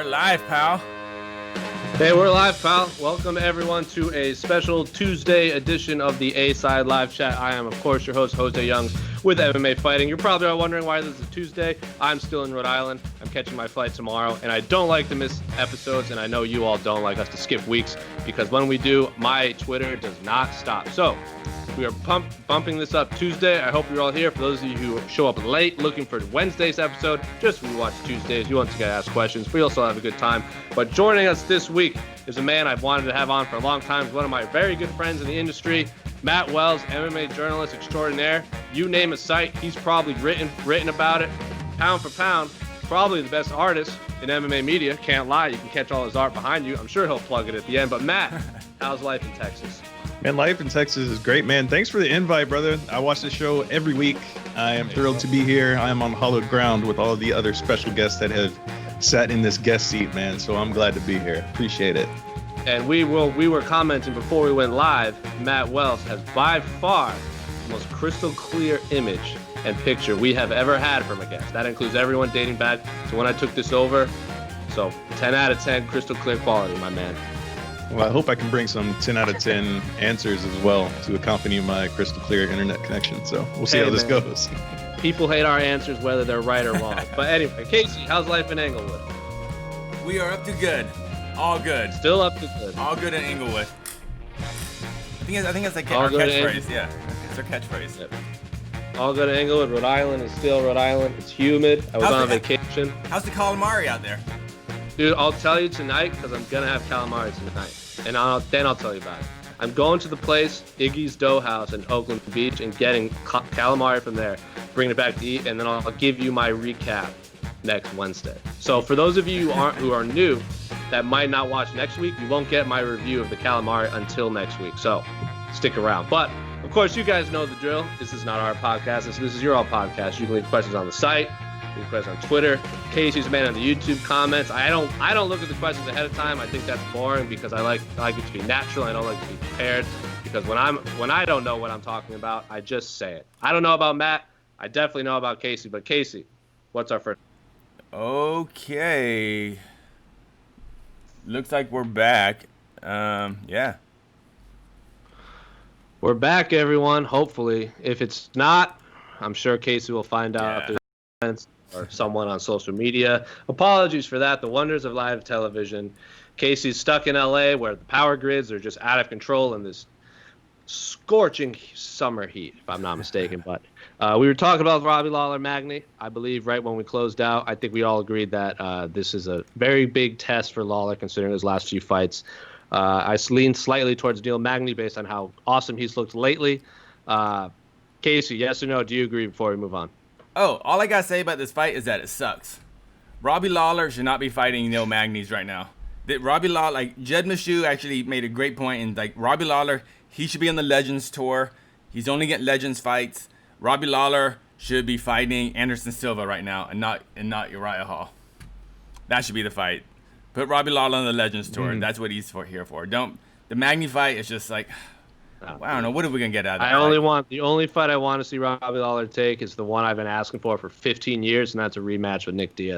We're live, pal. Hey, we're live, pal. Welcome, everyone, to a special Tuesday edition of the A-Side Live Chat. I am, of course, your host, José Youngs with MMA Fighting. You're probably all wondering why this is a Tuesday. I'm still in Rhode Island. I'm catching my flight tomorrow, and I don't like to miss episodes, and I know you all don't like us to skip weeks, because when we do, my Twitter does not stop. So we are bumping this up Tuesday. I hope you're all here. For those of you who show up late looking for Wednesday's episode, just rewatch Tuesdays. You want to get asked questions. We also have a good time. But joining us this week is a man I've wanted to have on for a long time. He's one of my very good friends in the industry, Matt Wells, MMA journalist extraordinaire. You name a site, he's probably written about it. Pound for pound, probably the best artist in MMA media. Can't lie, you can catch all his art behind you. I'm sure he'll plug it at the end. But Matt, how's life in Texas? Man, life in Texas is great, man. Thanks for the invite, brother. I watch the show every week. I am thrilled to be here. I am on hallowed ground with all the other special guests that have sat in this guest seat, man. So I'm glad to be here. Appreciate it. And we were commenting before we went live, Matt Wells has by far the most crystal clear image and picture we have ever had from a guest. That includes everyone dating back to when I took this over. So 10 out of 10 crystal clear quality, my man. Well, I hope I can bring some 10 out of 10 answers as well to accompany my crystal clear internet connection. So we'll see how this goes. People hate our answers, whether they're right or wrong. But anyway, Casey, how's life in Englewood? We are up to good. All good. Still up to good. All good in Englewood. I think it's like All our good catchphrase. Yeah, it's our catchphrase. Yep. All good in Englewood. Rhode Island is still Rhode Island. It's humid. I was on vacation. How's the calamari out there? Dude, I'll tell you tonight because I'm going to have calamari tonight. And then I'll tell you about it. I'm going to the place, Iggy's Dough House in Oakland Beach, and getting calamari from there, bringing it back to eat, and then I'll give you my recap next Wednesday. So for those of you who are new that might not watch next week, you won't get my review of the calamari until next week. So stick around. But of course, you guys know the drill. This is not our podcast. This is your all podcast. You can leave questions on the site. You can questions on Twitter. Casey's man on the YouTube comments. I don't look at the questions ahead of time. I think that's boring because I like it to be natural. I don't like to be prepared because when I don't know what I'm talking about, I just say it. I don't know about Matt. I definitely know about Casey. But Casey, what's our first? Okay. Looks like we're back. Yeah. We're back, everyone. Hopefully, if it's not, I'm sure Casey will find out. Yeah. Or someone on social media. Apologies for that. The wonders of live television. Casey's stuck in LA where the power grids are just out of control in this scorching summer heat, if I'm not mistaken. But we were talking about Robbie Lawler Magny, I believe, right when we closed out. I think we all agreed that this is a very big test for Lawler considering his last few fights. I leaned slightly towards Neil Magny based on how awesome he's looked lately. Casey, yes or no? Do you agree before we move on? Oh, all I gotta say about this fight is that it sucks. Robbie Lawler should not be fighting Neil Magny's right now. Robbie Lawler, like Jed Meshew actually made a great point, and like Robbie Lawler, he should be on the Legends tour. He's only getting Legends fights. Robbie Lawler should be fighting Anderson Silva right now, and not Uriah Hall. That should be the fight. Put Robbie Lawler on the Legends tour. Mm-hmm. That's what he's here for. The Magny fight is just like. I don't know. What are we going to get out of that? The only fight I want to see Robbie Lawler take is the one I've been asking for 15 years, and that's a rematch with Nick Diaz.